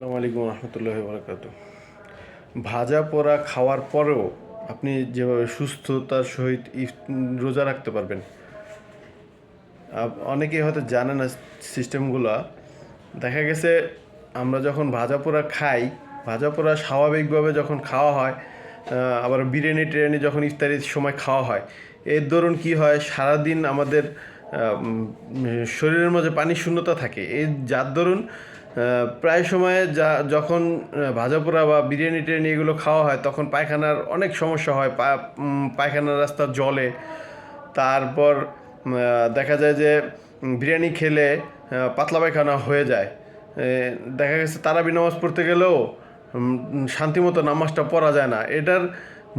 আসসালামু আলাইকুম রহমতুল্লাহি বরকাতুহ। ভাজা পোড়া খাওয়ার পরেও আপনি যেভাবে সুস্থতার সহিত রোজা রাখতে পারবেন, অনেকেই হয়তো জানে না সিস্টেমগুলো। দেখা গেছে আমরা যখন ভাজা পোড়া খাই, ভাজা পোড়া স্বাভাবিকভাবে যখন খাওয়া হয়, আবার বিরিয়ানি টিরিয়ানি যখন ইফতারির সময় খাওয়া হয়, এর দরুন কী হয়, সারাদিন আমাদের শরীরের মধ্যে পানির শূন্যতা থাকে। এই যার দরুন প্রায় সময় যখন ভাজা পোড়া বা বিরিয়ানি টিরিয়ানি এগুলো খাওয়া হয়, তখন পায়খানার অনেক সমস্যা হয়। পায়খানার রাস্তা জলে। তারপর দেখা যায় যে বিরিয়ানি খেলে পাতলা পায়খানা হয়ে যায়। দেখা গেছে তারাবি নামাজ পড়তে গেলেও শান্তিমতো নামাজটা পড়া যায় না। এটার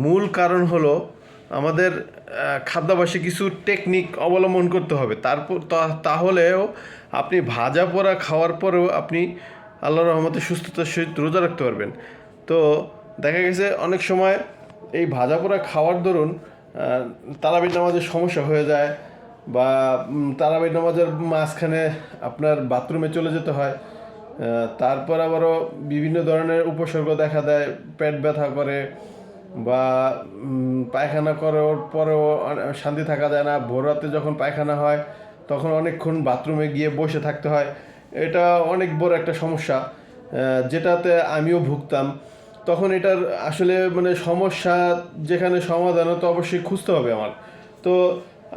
মূল কারণ হলো আমাদের খাদ্যাভ্যাসে কিছু টেকনিক অবলম্বন করতে হবে। তারপর তাহলেও আপনি ভাজা পোড়া খাওয়ার পরেও আপনি আল্লাহর রহমতে সুস্থতার সহিত রোজা রাখতে পারবেন। তো দেখা গেছে অনেক সময় এই ভাজা পোড়া খাওয়ার দরুন তারাবির নামাজের সমস্যা হয়ে যায়, বা তারাবির নামাজের মাঝখানে আপনার বাথরুমে চলে যেতে হয়। তারপর আবারও বিভিন্ন ধরনের উপসর্গ দেখা দেয়, পেট ব্যথা করে, বা পায়খানা করার পরেও শান্তি থাকা যায় না। ভোর রাতে যখন পায়খানা হয় তখন অনেকক্ষণ বাথরুমে গিয়ে বসে থাকতে হয়। এটা অনেক বড় একটা সমস্যা, যেটাতে আমিও ভুগতাম। তখন এটার আসলে মানে সমস্যা যেখানে সমাধানও তো অবশ্যই খুঁজতে হবে আমার। তো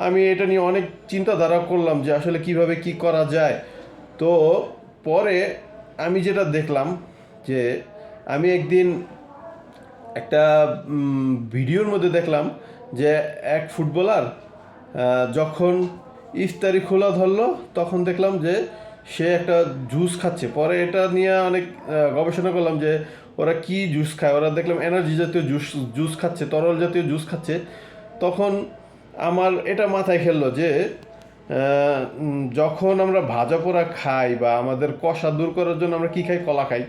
আমি এটা নিয়ে অনেক চিন্তাধারা করলাম যে আসলে কিভাবে কি করা যায়। তো পরে আমি যেটা দেখলাম যে আমি একদিন একটা ভিডিওর মধ্যে দেখলাম যে এক ফুটবলার যখন ইফতারি খোলা ধরলো, তখন দেখলাম যে সে একটা জুস খাচ্ছে। পরে এটা নিয়ে অনেক গবেষণা করলাম যে ওরা কি জুস খায়। ওরা দেখলাম এনার্জি জাতীয় জুস খাচ্ছে, তরল জাতীয় জুস খাচ্ছে। তখন আমার এটা মাথায় খেললো যে যখন আমরা ভাজা পোড়া খাই বা আমাদের কষা দূর করার জন্য আমরা কী খাই, কলা খাই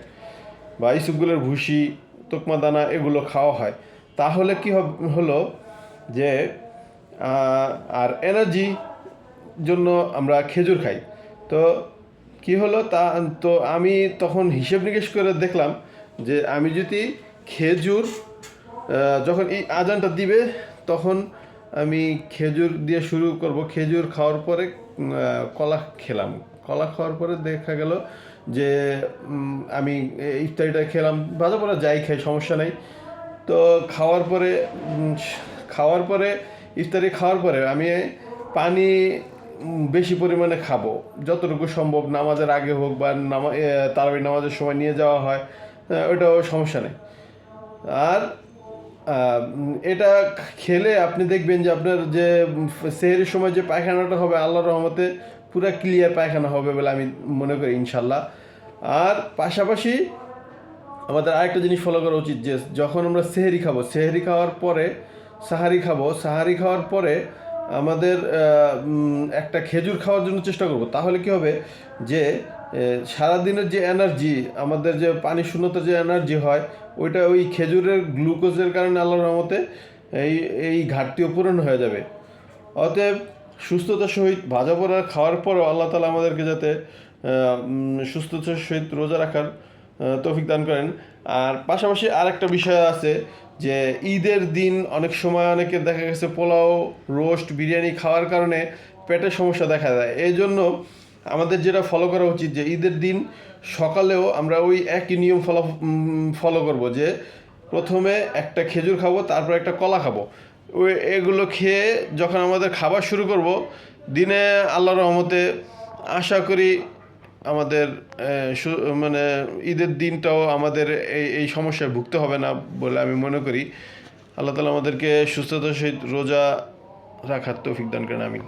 বা ইসুপগুলের ভুসি, তোকমা দানা এগুলো খাওয়া হয়। তাহলে কি হলো যে আর এনার্জি জন্য আমরা খেজুর খাই। তো কি হলো তো আমি তখন হিসেব নিকেশ করে দেখলাম যে আমি যদি খেজুর যখন এই আজানটা দিবে তখন আমি খেজুর দিয়ে শুরু করব। খেজুর খাওয়ার পরে কলা খেলাম। কলা খাওয়ার পরে দেখা গেল যে আমি ইফতারিটা খেলাম, ভাজা পোড়া যাই খাই সমস্যা নেই। তো খাওয়ার পরে ইফতারি খাওয়ার পরে আমি পানি বেশি পরিমাণে খাবো, যতটুকু সম্ভব। নামাজের আগে হোক বা তারাবির নামাজের সময় নিয়ে যাওয়া হয়, ওইটাও সমস্যা নেই। আর এটা খেলে আপনি দেখবেন যে আপনার যে সেহরির সময় যে পায়খানাটা হবে, আল্লাহর রহমতে পুরো ক্লিয়ার পায়খানা হবে বলে আমি মনে করি ইনশাল্লাহ। আর পাশাপাশি আমাদের আরেকটা জিনিস ফলো করা উচিত যে যখন আমরা সাহারি খাওয়ার পরে আমাদের একটা খেজুর খাওয়ার জন্য চেষ্টা করব। তাহলে কি হবে যে সারাদিনের যে এনার্জি, আমাদের যে পানি শূন্যতার যে এনার্জি হয়, ওইটা ওই খেজুরের গ্লুকোজের কারণে আল্লাহর রহমতে এই ঘাটতিও পূরণ হয়ে যাবে। অতএব সুস্থতার সহিত ভাজা পোড়া খাওয়ার পরও আল্লাহ তালা আমাদেরকে যাতে সুস্থতার সহিত রোজা রাখার তৌফিক দান করেন। আর পাশাপাশি আর একটা বিষয় আছে যে ঈদের দিন অনেক সময় অনেকে দেখা গেছে পোলাও, রোস্ট, বিরিয়ানি খাওয়ার কারণে পেটের সমস্যা দেখা যায়। এই জন্য আমাদের যেটা ফলো করা উচিত যে ঈদের দিন সকালেও আমরা ওই একই নিয়ম ফলো করব যে প্রথমে একটা খেজুর খাবো, তারপর একটা কলা খাবো। এগুলো খেয়ে যখন আমাদের খাবার শুরু করব দিনে, আল্লাহর রহমতে আশা করি আমাদের মানে ঈদের দিনটাও আমাদের এই সমস্যায় ভুগতে হবে না বলে আমি মনে করি। আল্লাহ তালা আমাদেরকে সুস্থতার সহিত রোজা রাখার তৌফিক দান করেন। আমিন।